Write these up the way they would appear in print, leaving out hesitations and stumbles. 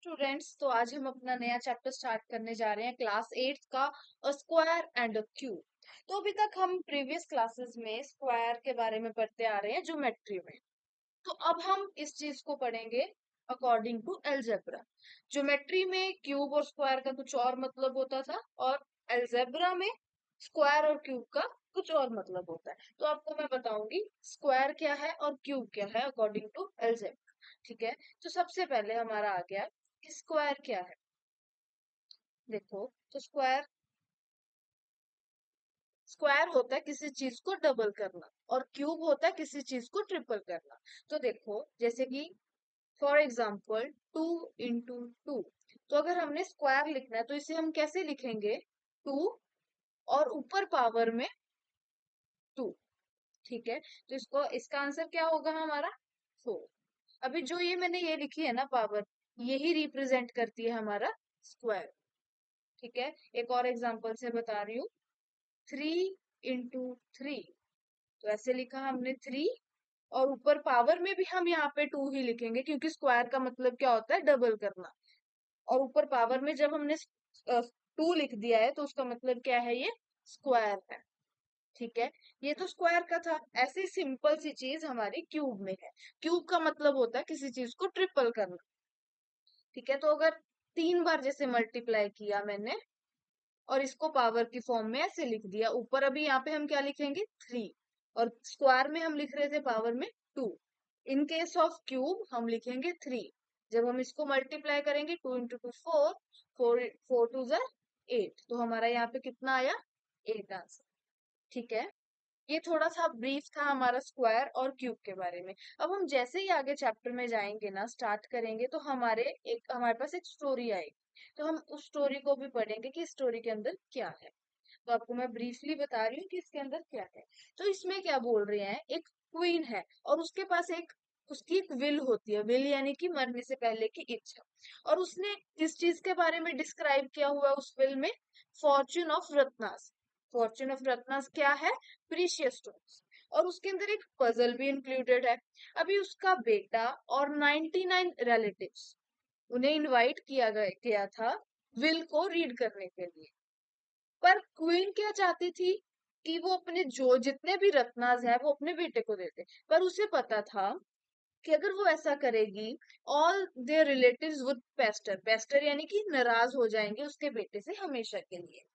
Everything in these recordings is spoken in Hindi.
स्टूडेंट्स, तो आज हम अपना नया चैप्टर स्टार्ट करने जा रहे हैं क्लास 8 का a square and a cube. तो अभी तक हम प्रीवियस क्लासेस में स्क्वायर के बारे में पढ़ते आ रहे हैं ज्योमेट्री में। तो अब हम इस चीज को पढ़ेंगे अकॉर्डिंग टू अलजेब्रा। ज्योमेट्री में क्यूब और स्क्वायर का कुछ और मतलब होता था और अलजेब्रा में स्क्वायर और क्यूब का कुछ और मतलब होता है। तो आपको मैं बताऊंगी स्क्वायर क्या है और क्यूब क्या है अकॉर्डिंग टू अलजेब्रा। ठीक है, तो सबसे पहले हमारा आ गया कि स्क्वायर क्या है। देखो, तो स्क्वायर स्क्वायर होता है किसी चीज को डबल करना और क्यूब होता है किसी चीज को ट्रिपल करना। तो देखो, जैसे कि फॉर एग्जाम्पल 2 into 2। तो अगर हमने स्क्वायर लिखना है तो इसे हम कैसे लिखेंगे? 2 और ऊपर पावर में 2। ठीक है, तो इसका आंसर क्या होगा हमारा? 4। अभी जो ये मैंने ये लिखी है ना पावर, यही रिप्रेजेंट करती है हमारा स्क्वायर। ठीक है, एक और एग्जांपल से बता रही हूँ। 3 into 3। तो ऐसे लिखा हमने 3 और ऊपर पावर में भी हम यहाँ पे 2 ही लिखेंगे क्योंकि स्क्वायर का मतलब क्या होता है? डबल करना। और ऊपर पावर में जब हमने 2 लिख दिया है तो उसका मतलब क्या है? ये स्क्वायर है। ठीक है, ये तो स्क्वायर का था। ऐसी सिंपल सी चीज हमारी क्यूब में है। क्यूब का मतलब होता है किसी चीज को ट्रिपल करना। ठीक है, तो अगर 3 बार जैसे मल्टीप्लाई किया मैंने और इसको पावर की फॉर्म में ऐसे लिख दिया, ऊपर अभी यहाँ पे हम क्या लिखेंगे? 3। और स्क्वायर में हम लिख रहे थे पावर में 2। इन केस ऑफ क्यूब हम लिखेंगे 3। जब हम इसको मल्टीप्लाई करेंगे 2 into 2 4, 4 4 2 8। तो हमारा यहाँ पे कितना आया? 8 आंसर। ठीक है, ये थोड़ा सा ब्रीफ था हमारा स्क्वायर और क्यूब के बारे में। अब हम जैसे ही आगे चैप्टर में जाएंगे ना, स्टार्ट करेंगे, तो हमारे पास एक स्टोरी आएगी। तो हम उस स्टोरी को भी पढ़ेंगे कि स्टोरी के अंदर क्या है। तो आपको मैं ब्रीफली बता रही हूँ कि इसके अंदर क्या है। तो इसमें क्या बोल रहे हैं, एक क्वीन है और उसके पास उसकी एक विल होती है। विल यानी कि मरने से पहले की इच्छा। और उसने किस चीज के बारे में डिस्क्राइब किया हुआ है उस विल में? Fortune of Ratnas. Fortune of Ratnas क्या है? Precious stones. और उसके अंदर एक पजल भी इंक्लूडेड है। अभी उसका बेटा और 99 रिलेटिव्स, उन्हें इनवाइट किया था विल को रीड करने के लिए। पर क्वीन क्या चाहती थी कि वो अपने जो जितने भी रत्नाज है वो अपने बेटे को दे दे। पर उसे पता था कि अगर वो ऐसा करेगी, all their relatives would pester. Pester यानी कि नाराज हो जाएंगे उसके बेटे से हमेशा के लिए।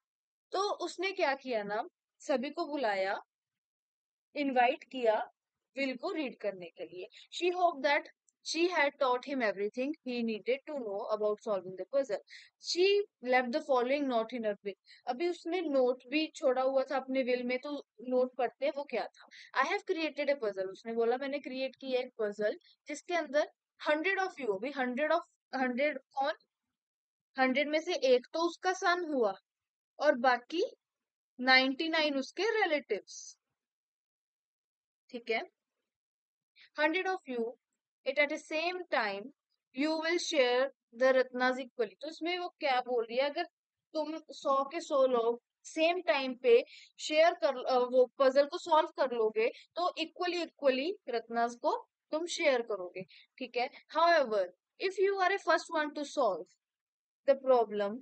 तो उसने क्या किया ना, सभी को बुलाया, इनवाइट किया विल को रीड करने के लिए। She hope that she had taught him everything he needed to know about solving the puzzle. She left the following note in her will. अभी उसने नोट भी छोड़ा हुआ था अपने विल में। तो नोट पढ़ते हैं वो क्या था। I have created a puzzle। उसने बोला मैंने क्रिएट किया एक पजल जिसके अंदर 100 of you, अभी 100 कौन? 100 में से एक तो उसका सन हुआ और बाकी 99 उसके रिलेटिव्स। ठीक है, 100 of you it at the same time you will share the rations equally. तो इसमें वो क्या बोल रही है, अगर तुम 100 के 100 लोग सेम टाइम पे वो पजल को सॉल्व कर लोगे तो इक्वली इक्वली रत्नाज को तुम शेयर करोगे। ठीक है, however if you are a first one to solve the problem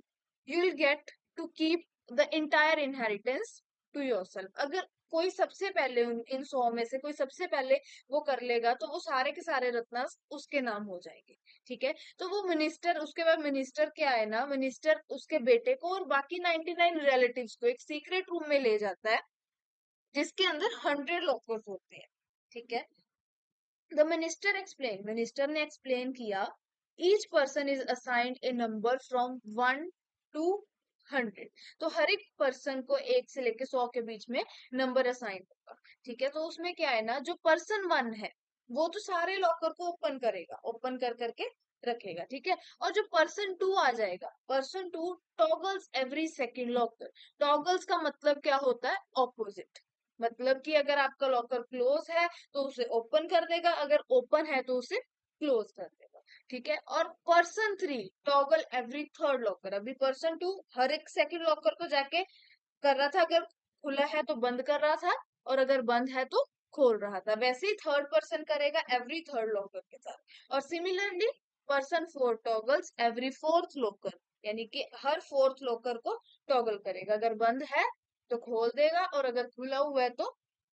you will get to keep the entire inheritance to yourself। अगर कोई सबसे पहले इन 100 में से कोई सबसे पहले वो कर लेगा तो वो सारे के सारे रत्न उसके नाम हो जाएंगे। ठीक है, तो वो मिनिस्टर, उसके बाद मिनिस्टर क्या है ना, मिनिस्टर उसके बेटे को और बाकी 99 रिलेटिव्स को एक सीक्रेट रूम में ले जाता है जिसके अंदर 100 लॉकर्स होते हैं। ठीक है, द मिनिस्टर ने एक्सप्लेन किया, each person is assigned A number from 1 to 100। तो हर एक पर्सन को 1 से लेके 100 के बीच में नंबर असाइन होगा। ठीक है, तो उसमें क्या है ना, जो पर्सन 1 है वो तो सारे लॉकर को ओपन करेगा, ओपन कर करके रखेगा। ठीक है, और जो पर्सन 2 आ जाएगा, person 2 toggles every second locker. Toggles का मतलब क्या होता है? ऑपोजिट। मतलब कि अगर आपका लॉकर क्लोज है तो उसे ओपन कर देगा, अगर ओपन है तो उसे क्लोज कर देगा। ठीक है, और person 3 toggle every third locker. अभी पर्सन 2 हर एक सेकंड लॉकर को जाके कर रहा था, अगर खुला है तो बंद कर रहा था और अगर बंद है तो खोल रहा था। वैसे ही थर्ड पर्सन करेगा एवरी थर्ड लॉकर के साथ। और similarly person four toggles every fourth locker, यानी कि हर फोर्थ लॉकर को टॉगल करेगा, अगर बंद है तो खोल देगा और अगर खुला हुआ है तो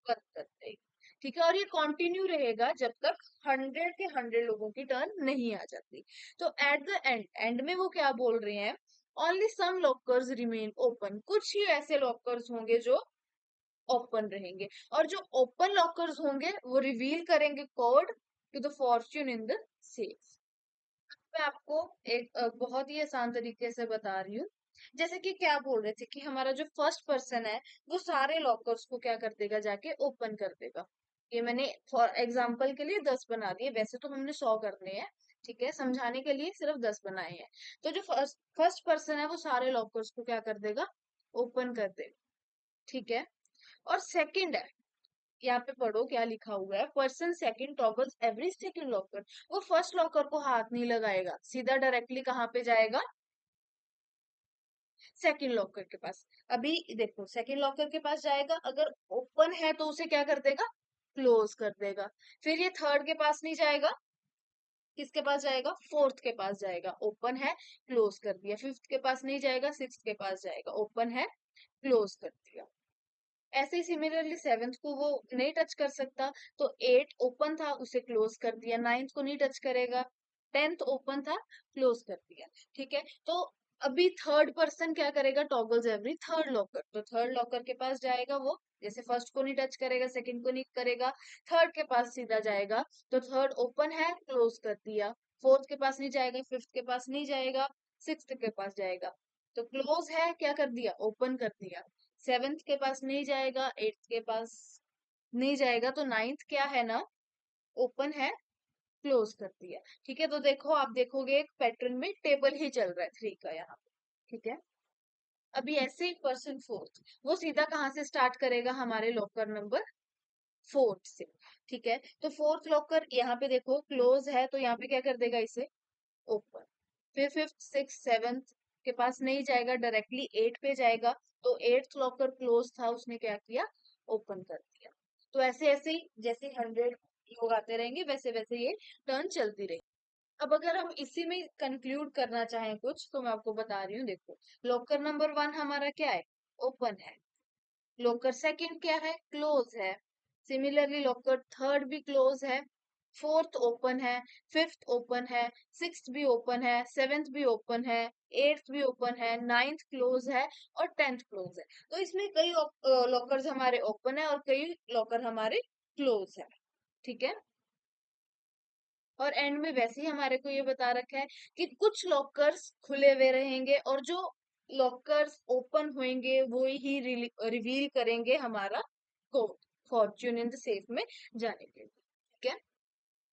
बंद कर देगा। ठीक है, और ये कंटिन्यू रहेगा जब तक 100 के 100 लोगों की टर्न नहीं आ जाती। तो एट द एंड में वो क्या बोल रहे हैं, only some lockers remain open, कुछ ही ऐसे लॉकर्स होंगे जो ओपन रहेंगे, और जो ओपन लॉकर्स होंगे वो रिवील करेंगे code to the fortune in the safe. मैं आपको एक बहुत ही आसान तरीके से बता रही हूँ। जैसे कि क्या बोल रहे थे कि हमारा जो फर्स्ट पर्सन है वो सारे लॉकर्स को क्या कर देगा, जाके ओपन कर देगा। ये मैंने फॉर एग्जाम्पल के लिए 10 बना दिए, वैसे तो हमने 100 करने हैं। ठीक है, समझाने के लिए सिर्फ 10 बनाए हैं। तो जो फर्स्ट पर्सन है वो सारे लॉकर्स को क्या कर देगा, ओपन कर देगा। ठीक है, और सेकंड है, यहाँ पे पढ़ो क्या लिखा हुआ है, person second toggles every second locker, वो फर्स्ट लॉकर को हाथ नहीं लगाएगा, सीधा डायरेक्टली कहाँ पे जाएगा, सेकंड लॉकर के पास। अभी देखो सेकंड लॉकर के पास जाएगा, अगर ओपन है तो उसे क्या कर देगा, क्लोज कर देगा। फिर ये थर्ड के पास नहीं जाएगा, किसके पास जाएगा, फोर्थ के पास जाएगा, ओपन है क्लोज कर दिया। फिफ्थ के पास नहीं जाएगा, सिक्स्थ के पास जाएगा, ओपन है क्लोज कर दिया। ऐसे ही सिमिलरली सेवेंथ को वो नहीं टच कर सकता, तो एट ओपन था उसे क्लोज कर दिया, नाइन्थ को नहीं टच करेगा, टेंथ ओपन था क्लोज कर दिया। ठीक है, तो अभी थर्ड पर्सन क्या करेगा, टॉगल्स एवरी थर्ड लॉकर, तो थर्ड लॉकर के पास जाएगा वो, जैसे फर्स्ट को नहीं टच करेगा, सेकंड को नहीं करेगा, थर्ड के पास सीधा जाएगा, तो थर्ड ओपन है क्लोज कर दिया। फोर्थ के पास नहीं जाएगा, फिफ्थ के पास नहीं जाएगा, सिक्स्थ के पास जाएगा, तो क्लोज है क्या कर दिया, ओपन कर दिया। सेवेंथ के पास नहीं जाएगा, एट्थ के पास नहीं जाएगा, तो नाइन्थ क्या है ना, ओपन है क्लोज कर दिया। ठीक है, तो देखो आप देखोगे एक पैटर्न में टेबल ही चल रहा है थ्री का यहाँ पे। ठीक है, अभी ऐसे ही पर्सन फोर्थ, वो सीधा कहाँ से स्टार्ट करेगा, हमारे लॉकर नंबर फोर्थ से। ठीक है, तो फोर्थ लॉकर यहाँ पे देखो क्लोज है, तो यहाँ पे क्या कर देगा, इसे ओपन। फिर फिफ्थ सिक्स सेवेंथ के पास नहीं जाएगा, डायरेक्टली एट पे जाएगा, तो एट्थ लॉकर क्लोज था, उसने क्या किया, ओपन कर दिया। तो ऐसे ऐसे ही जैसे 100 लोग आते रहेंगे वैसे वैसे ये टर्न चलती रहेगी। अब अगर हम इसी में कंक्लूड करना चाहें कुछ, तो मैं आपको बता रही हूँ, देखो लॉकर नंबर 1 हमारा क्या है, ओपन है। लॉकर सेकंड क्या है, क्लोज है। सिमिलरली लॉकर थर्ड भी क्लोज है, फोर्थ ओपन है, फिफ्थ ओपन है, सिक्स्थ भी ओपन है, सेवेंथ भी ओपन है, एट्थ भी ओपन है, नाइन्थ क्लोज है और टेंथ क्लोज है। तो इसमें कई लॉकर्स हमारे ओपन है और कई लॉकर हमारे क्लोज है। ठीक है, और एंड में वैसे ही हमारे को ये बता रखा है कि कुछ लॉकर्स खुले हुए रहेंगे और जो लॉकर्स ओपन होंगे वो ही रिवील करेंगे हमारा code Fortune in the safe में जाने के लिए। ठीक है,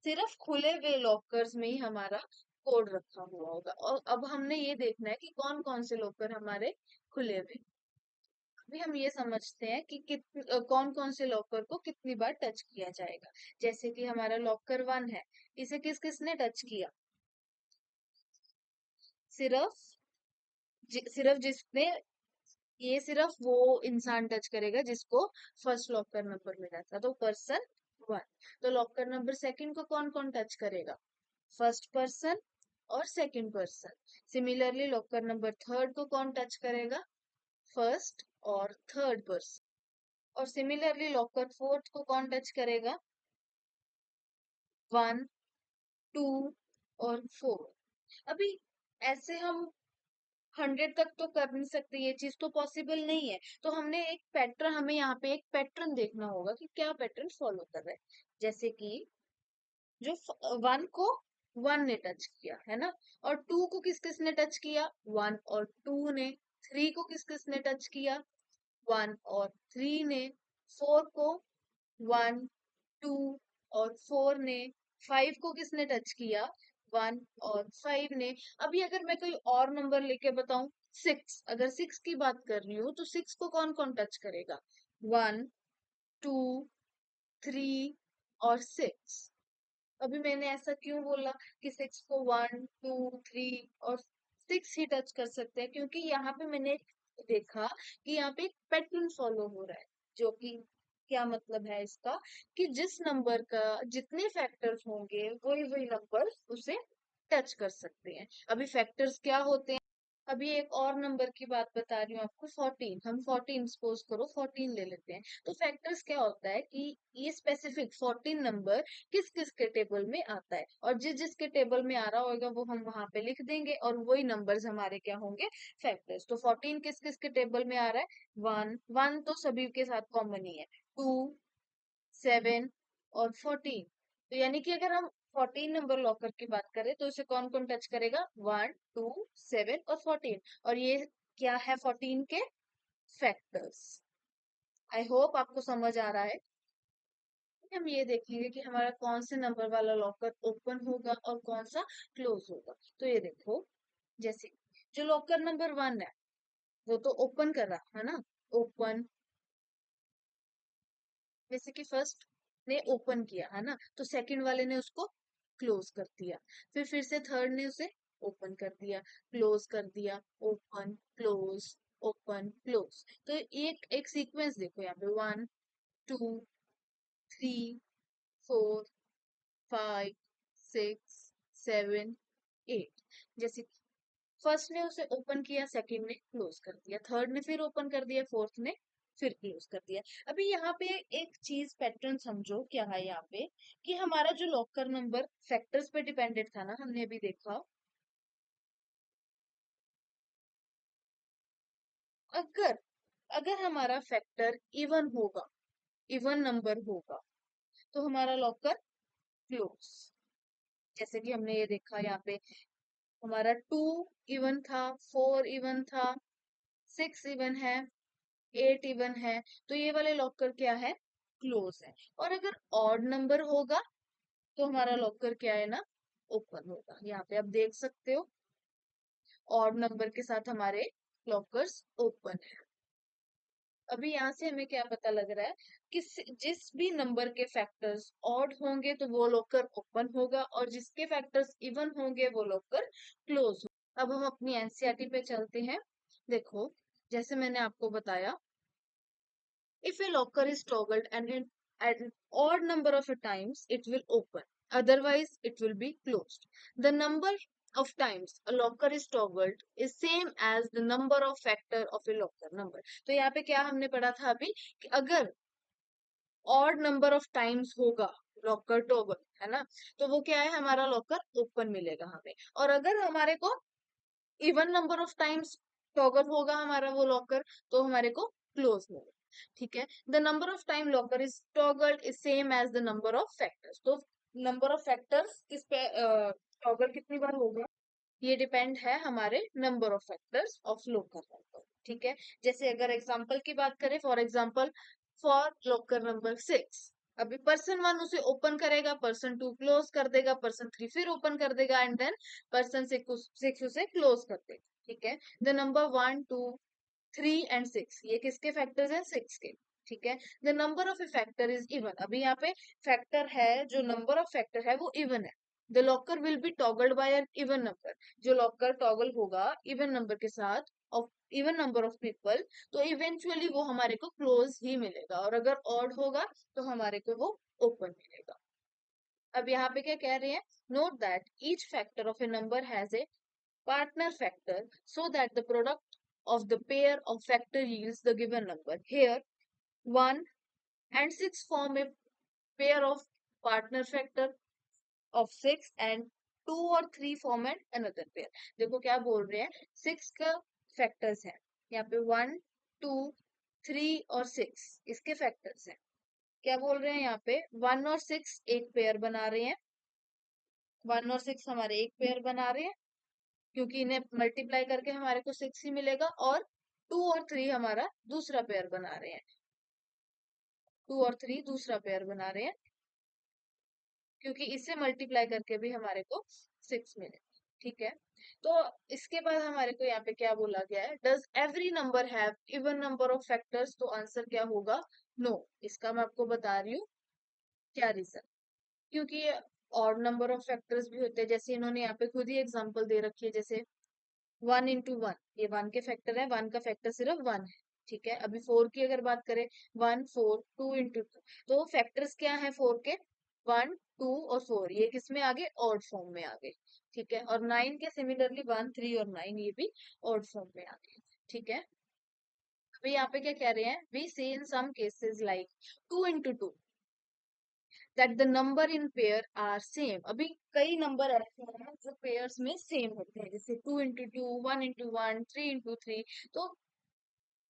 सिर्फ खुले हुए लॉकर्स में ही हमारा कोड रखा हुआ होगा, और अब हमने ये देखना है कि कौन कौन से लॉकर हमारे खुले हुए। अभी हम ये समझते हैं कि कौन कौन से लॉकर को कितनी बार टच किया जाएगा। जैसे कि हमारा लॉकर 1 है, इसे किस किसने टच किया, सिर्फ सिर्फ जिसने, ये सिर्फ वो इंसान टच करेगा जिसको फर्स्ट लॉकर नंबर मिला था, तो पर्सन 1। तो लॉकर नंबर सेकंड को कौन कौन टच करेगा, फर्स्ट पर्सन और second person. Similarly locker number third को कौन टच करेगा, फर्स्ट और थर्ड पर्सन। और सिमिलरली लॉकर फोर्थ को कौन टच करेगा, 1 2 और 4। अभी ऐसे हम 100 तक तो कर नहीं सकते, ये चीज तो पॉसिबल नहीं है, तो हमने एक पैटर्न, हमें यहाँ पे एक पैटर्न देखना होगा कि क्या पैटर्न फॉलो कर रहा है। जैसे कि जो 1 को 1 ने टच किया है ना, और 2 को किस किसने टच किया, 1 और 2 ने। 3 को किस किसने टच किया, 1 और 3 ने। 4 को 1 2 और 4 ने। 5 को किसने टच किया, 1 और 5 ने। अभी अगर मैं कोई और नंबर लेके बताऊं, 6, अगर 6 की बात कर रही हूँ तो 6 को कौन कौन टच करेगा, 1 2 3 और 6। अभी मैंने ऐसा क्यों बोला कि 6 को 1 2 3 और 6 ही टच कर सकते हैं, क्योंकि यहाँ पे मैंने देखा कि यहाँ पे एक पैटर्न फॉलो हो रहा है, जो कि क्या मतलब है इसका, कि जिस नंबर का जितने फैक्टर्स होंगे वही वही नंबर उसे टच कर सकते हैं। अभी फैक्टर्स क्या होते हैं, अभी एक और नंबर की बात बता रही हूँ आपको, 14, हम 14 सपोज करो 14 ले लेते हैं। तो फैक्टर्स क्या होता है कि ये स्पेसिफिक 14 नंबर किस किस के टेबल में आता है, और जिस जिसके टेबल में आ रहा होगा वो हम वहां पे लिख देंगे, और वही नंबर्स हमारे क्या होंगे, फैक्टर्स। तो 14 किस किस के टेबल में आ रहा है, 1, 1 तो सभी के साथ कॉमन ही है, 2, 7 और 14। तो यानी कि अगर हम 14 नंबर लॉकर की बात करें तो इसे कौन कौन टच करेगा, 1, 2, 7 और 14। और ये क्या है, 14 के फैक्टर्स। आई होप आपको समझ आ रहा है। हम ये देखेंगे कि हमारा कौन से नंबर वाला लॉकर ओपन होगा और कौन सा क्लोज होगा। तो ये देखो, जैसे जो लॉकर नंबर 1 है वो तो ओपन कर रहा है ना, ओपन, जैसे कि फर्स्ट ने ओपन किया है ना, तो सेकंड वाले ने उसको क्लोज कर दिया, फिर से थर्ड ने उसे ओपन कर दिया, क्लोज कर दिया, ओपन क्लोज, ओपन क्लोज। तो एक एक सीक्वेंस देखो यहाँ पे, 1, 2, 3, 4, 5, 6, 7, 8। जैसे फर्स्ट ने उसे ओपन किया, सेकंड ने क्लोज कर दिया, थर्ड ने फिर ओपन कर दिया, फोर्थ ने फिर क्लोज कर दिया। अभी यहाँ पे एक चीज पैटर्न समझो क्या है यहाँ पे, कि हमारा जो लॉकर नंबर फैक्टर्स पे डिपेंडेंट था ना, हमने अभी देखा, अगर अगर हमारा फैक्टर इवन होगा, इवन नंबर होगा, तो हमारा लॉकर क्लोज। जैसे कि हमने ये देखा यहाँ पे, हमारा 2 इवन था, 4 इवन था, 6 इवन है, 8 इवन है, तो ये वाले लॉकर क्या है, क्लोज है। और अगर ऑड नंबर होगा तो हमारा लॉकर क्या है ना, ओपन होगा। यहाँ पे आप देख सकते हो, ऑड नंबर के साथ हमारे लॉकर्स ओपन है। अभी यहाँ से हमें क्या पता लग रहा है कि जिस भी नंबर के फैक्टर्स ऑड होंगे तो वो लॉकर ओपन होगा, और जिसके फैक्टर्स इवन होंगे वो लॉकर क्लोज होगा। अब हम अपनी एनसीईआरटी पे चलते हैं। देखो, जैसे मैंने आपको बताया, if a locker is toggled and in an odd number of times, it will open. Otherwise, it will be closed. The number of times a locker is toggled is same as the number of factor of a locker number. तो यहाँ पे क्या हमने पढ़ा था अभी, कि अगर odd number of times होगा लॉकर टॉगल, है ना, तो वो क्या है, हमारा लॉकर ओपन मिलेगा हमें। और अगर हमारे को even number of times toggle होगा हमारा वो लॉकर, तो हमारे को क्लोज होगा। ठीक है, the number of time locker is toggled is same as the number of factors. तो नंबर ऑफ फैक्टर्स किस पे टॉगल कितनी बार होगा, ये डिपेंड है हमारे number of factors of locker number. ठीक है, जैसे अगर एग्जांपल की बात करें, for example for locker number 6, अभी पर्सन 1 उसे ओपन करेगा, पर्सन 2 क्लोज कर देगा, पर्सन 3 फिर ओपन कर देगा, एंड देन पर्सन 6 उसे क्लोज कर देगा। ठीक है, द नंबर 1, 2, 3 एंड 6 ये किसके फैक्टर्स हैं, 6 के। ठीक है, the number of A factor is even, अभी यहाँ पे फैक्टर है, जो नंबर ऑफ फैक्टर है वो इवन है। The locker will be toggled by an even number, जो लॉकर टॉगल होगा इवन नंबर के साथ of even number of people, तो इवेंचुअली वो हमारे को क्लोज ही मिलेगा, और अगर ऑड होगा तो हमारे को वो ओपन मिलेगा। अब यहाँ पे क्या कह रहे हैं, note that each factor of A number has a partner factor so that the product of the pair of factor yields the given number. Here, 1 and 6 form a pair of partner factor of 6 and 2 और 3 form an another pair. देखो क्या बोल रहे हैं, 6 का फैक्टर्स है यहाँ पे, 1, 2, 3 और 6 इसके फैक्टर्स हैं। क्या बोल रहे हैं यहाँ पे, 1 और 6 एक पेयर बना रहे हैं, 1 और 6 हमारे एक पेयर बना रहे हैं, क्योंकि इन्हें मल्टीप्लाई करके हमारे को 6 ही मिलेगा, और 2 और 3 हमारा दूसरा पेयर बना रहे हैं, 2 और 3 दूसरा पेयर बना रहे हैं, क्योंकि इससे मल्टीप्लाई करके भी हमारे को 6 मिले। ठीक है, तो इसके बाद हमारे को यहाँ पे क्या बोला गया है, does every number have even number of factors, तो आंसर क्या होगा, नो। इसका मैं आपको बता रही हूँ क्या रीजन, क्योंकि ऑड नंबर ऑफ फैक्टर्स भी होते हैं, जैसे इन्होंने यहाँ पे खुद ही एग्जांपल दे रखी है, जैसे 1 into 1, ये 1 के फैक्टर है, 1 का फैक्टर सिर्फ 1 है। ठीक है, अभी 4 की अगर बात करें, 1, 4, 2 into 2, तो फैक्टर्स क्या है 4 के, 1, 2 और 4, ये किस में आ गए, ऑड फॉर्म में आ गए। ठीक है, और 9 के सिमिलरली 1, 3 और 9 ये भी ऑड फॉर्म में आ गए। ठीक है, अभी यहाँ पे क्या कह रहे हैं, we see in some cases like 2 into 2 that the number in pair are same. अभी कई नंबर ऐसे हैं जो पेयर्स में सेम होते हैं, जैसे 2 into 2, 1 into 1, 3 into 3। तो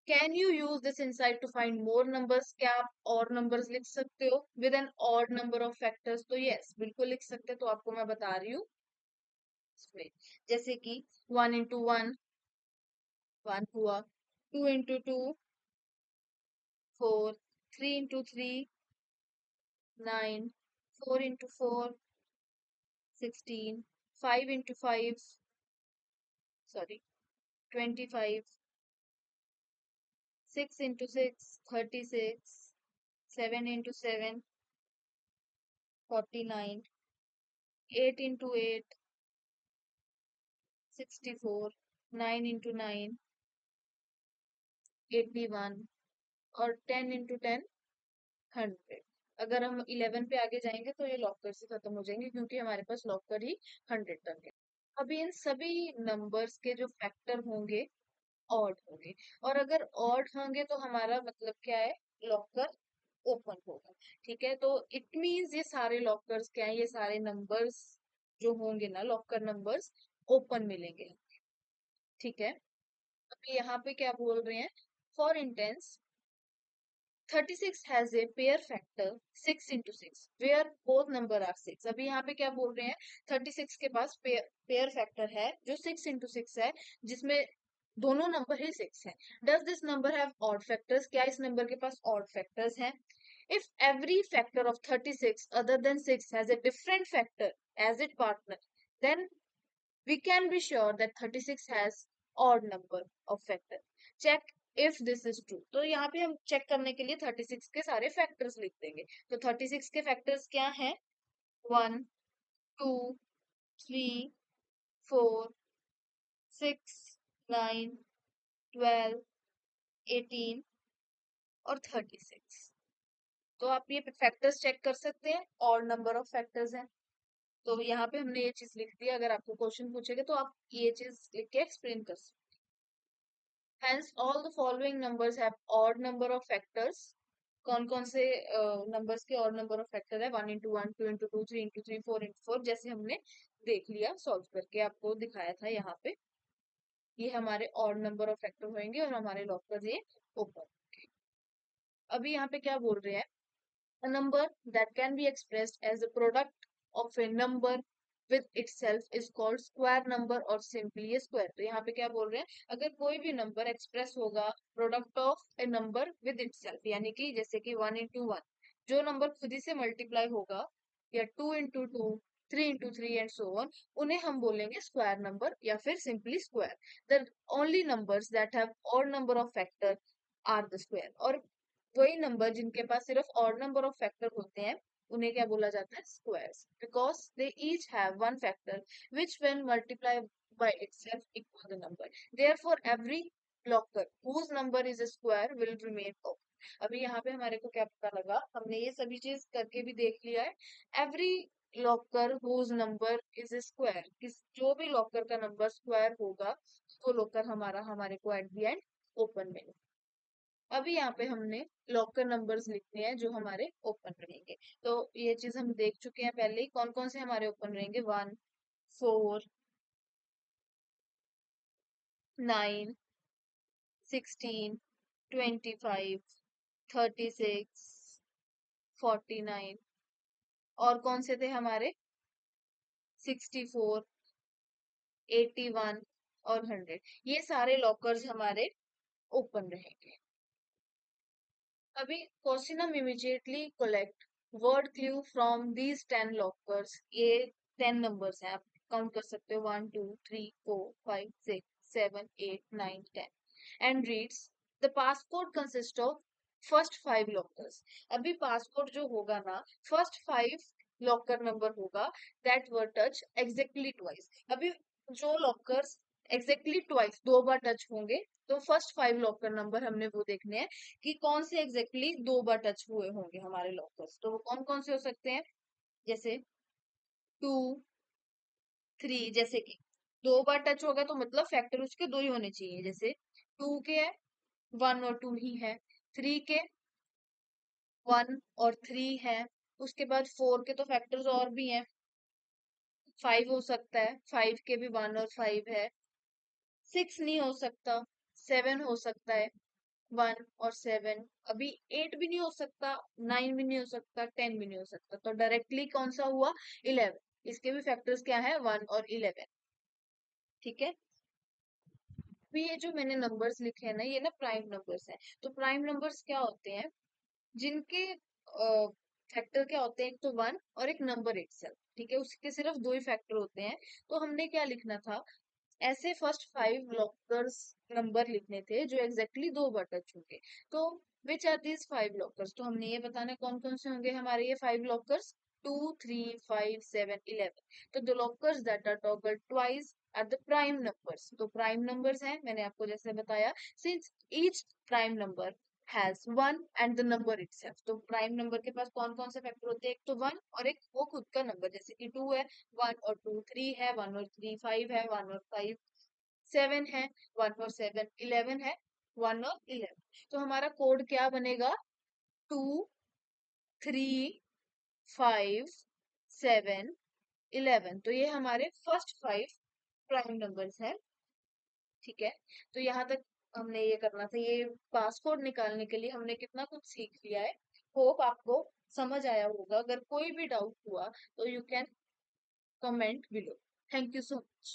can you use this insight to find more numbers? क्या आप और नंबर्स लिख सकते हो with an odd number of factors? तो यस, बिल्कुल लिख सकते हैं। तो आपको मैं बता रही हूँ इसमें, जैसे कि 1 into 1 1 हुआ, 2 into 2 4, 3 into 3 9, 4 into 4 16, 5 into 5 sorry 25, 6 into 6 36, 7 into 7 49, 8 into 8 64, 9 into 9 81 और 10 into 10 100। अगर हम 11 पे आगे जाएंगे तो ये लॉकर से खत्म हो जाएंगे, क्योंकि हमारे पास लॉकर ही 100 तक है। अभी इन सभी नंबर्स के जो फैक्टर होंगे ऑड होंगे, और अगर ऑड होंगे तो हमारा मतलब क्या है, लॉकर ओपन होगा। ठीक है, तो इट मीन्स ये सारे लॉकर्स क्या है, ये सारे नंबर्स जो होंगे ना, लॉकर नंबर्स ओपन मिलेंगे। ठीक है, अभी यहाँ पे क्या बोल रहे हैं, for intense 36 has a pair factor 6 into 6 where both number are 6। अभी यहाँ पे क्या बोल रहे हैं, 36 के पास पेयर फैक्टर है जो 6 into 6 है, जिसमें दोनों नंबर ही 6 है। Does this number have odd factors? क्या इस नंबर के पास ऑड फैक्टर्स हैं? If every factor of 36 other than 6 has a different factor as its partner, then we can be sure that 36 has odd number of factor। check if this is true। तो यहाँ पे हम चेक करने के लिए 36 के सारे फैक्टर्स लिख देंगे। तो 36 के फैक्टर्स क्या हैं, 1 2 3 4 6 9 12 18 और 36। तो आप ये फैक्टर्स चेक कर सकते हैं, ऑड नंबर ऑफ फैक्टर्स हैं। तो यहाँ पे हमने ये चीज लिख दी, अगर आपको क्वेश्चन पूछेगा तो आप ये चीज लिख के एक्सप्लेन कर सकते हैं। Hence all the following numbers have odd number of factors। कौन कौन से नंबर्स के और नंबर ऑफ फैक्टर है, 1 into 1, 2 into 2, 3 into 3, 4 into 4, जैसे हमने देख लिया, सॉल्व करके आपको दिखाया था यहाँ पे। ये हमारे और नंबर ऑफ फैक्टर होंगे और हमारे लॉकर्स ये ओपन। अभी यहाँ पे क्या बोल रहे हैं, a number that can be expressed as a product of a number with itself is called square number or simply a square। तो यहाँ पे क्या बोल रहे हैं, अगर कोई भी नंबर एक्सप्रेस होगा product of A number with itself, यानी कि जैसे कि 1 into 1, जो नंबर खुद ही से मल्टीप्लाई होगा, या 2 into 2, 3 into 3 and so on, उन्हें हम बोलेंगे स्क्वायर नंबर या फिर simply square. The only numbers that have odd number of factor are the square. और वही नंबर जिनके पास सिर्फ ऑड नंबर ऑफ फैक्टर होते हैं, उन्हें क्या बोला जाता है, squares, because they each have one factor which when multiplied by itself equal the number। therefore every blocker whose number is a square will remain open। अभी यहाँ पे हमारे को क्या पता लगा, हमने ये सभी चीज करके भी देख लिया है। Every locker whose number is a square, किस जो भी लॉकर का नंबर स्क्वायर होगा, तो लॉकर हमारा हमारे को एट द एंड ओपन मिलेगा। अभी यहाँ पे हमने लॉकर नंबर्स लिखने हैं जो हमारे ओपन रहेंगे। तो ये चीज हम देख चुके हैं पहले ही, कौन कौन से हमारे ओपन रहेंगे, 1 4 9 16 25 36 49, और कौन से थे हमारे, 64 81 और 100। ये सारे लॉकर्स हमारे ओपन रहेंगे। अभी क्वेश्चन हम immediately collect word clue from these 10 lockers. ये 10 नंबर्स हैं, आप काउंट कर सकते हो, 1 2 3 4 5 6 7 8 9 10, and reads the passcode consist of first 5 lockers. अभी पासकोड जो होगा ना, फर्स्ट 5 लॉकर नंबर होगा that were touch exactly twice. अभी जो लॉकर्स एग्जैक्टली ट्वाइस दो बार टच होंगे, तो फर्स्ट 5 लॉकर नंबर हमने वो देखने हैं कि कौन से एग्जैक्टली दो बार टच हुए होंगे हमारे लॉकर्स। तो वो कौन कौन से हो सकते हैं, जैसे 2 3 जैसे कि 2 बार टच होगा तो मतलब फैक्टर उसके 2 ही होने चाहिए, जैसे 2 के है 1 और 2 ही है, 3 के 1 और 3 है, उसके बाद 4 के तो फैक्टर्स और भी हैं, 5 हो सकता है, 5 के भी 1 और 5 है, 6 नहीं हो सकता, 7 हो सकता है, 1 और 7, अभी 8 भी नहीं हो सकता, 9 भी नहीं हो सकता, 10 भी नहीं हो सकता, तो डायरेक्टली कौन सा हुआ, 11। इसके भी फैक्टर्स क्या है, 1 और 11। ठीक है। अभी ये जो मैंने नंबर्स लिखे हैं ना, ये ना प्राइम नंबर्स हैं। तो प्राइम नंबर्स क्या होते हैं, जिनके फैक्टर क्या होते हैं, एक तो 1 और एक नंबर इटसेल्फ। ठीक है, उसके सिर्फ 2 ही फैक्टर होते हैं। तो हमने क्या लिखना था, ऐसे फर्स्ट 5 लॉकर्स नंबर लिखने थे जो एग्जैक्टली 2 बार टच होंगे। तो विच आर दीज 5 लॉकर्स, तो हमने ये बताना कौन कौन से होंगे हमारे ये 5 लॉकर्स, 2, 3, 5, 7, 11। तो the lockers that are toggle twice are the prime numbers. तो प्राइम नंबर्स हैं, मैंने आपको जैसे बताया, since each prime number has 1 and the number itself. तो प्राइम नंबर के पास कौन कौन से फैक्टर होते हैं, एक तो 1 और एक वो खुद का नंबर, जैसे कि 2 है, 1 और 2 3 है, 1 और 3 5 है, 1 और 5 7 है, 1 और 7 11 है, 1 और 11। तो हमारा कोड क्या बनेगा, 2, 3, 5, 7, 11। तो ये हमारे फर्स्ट 5 प्राइम नंबर्स हैं। ठीक है। तो यहाँ तक हमने ये करना था, ये पासकोड निकालने के लिए हमने कितना कुछ सीख लिया है। होप आपको समझ आया होगा। अगर कोई भी डाउट हुआ तो you can comment below. Thank you so much.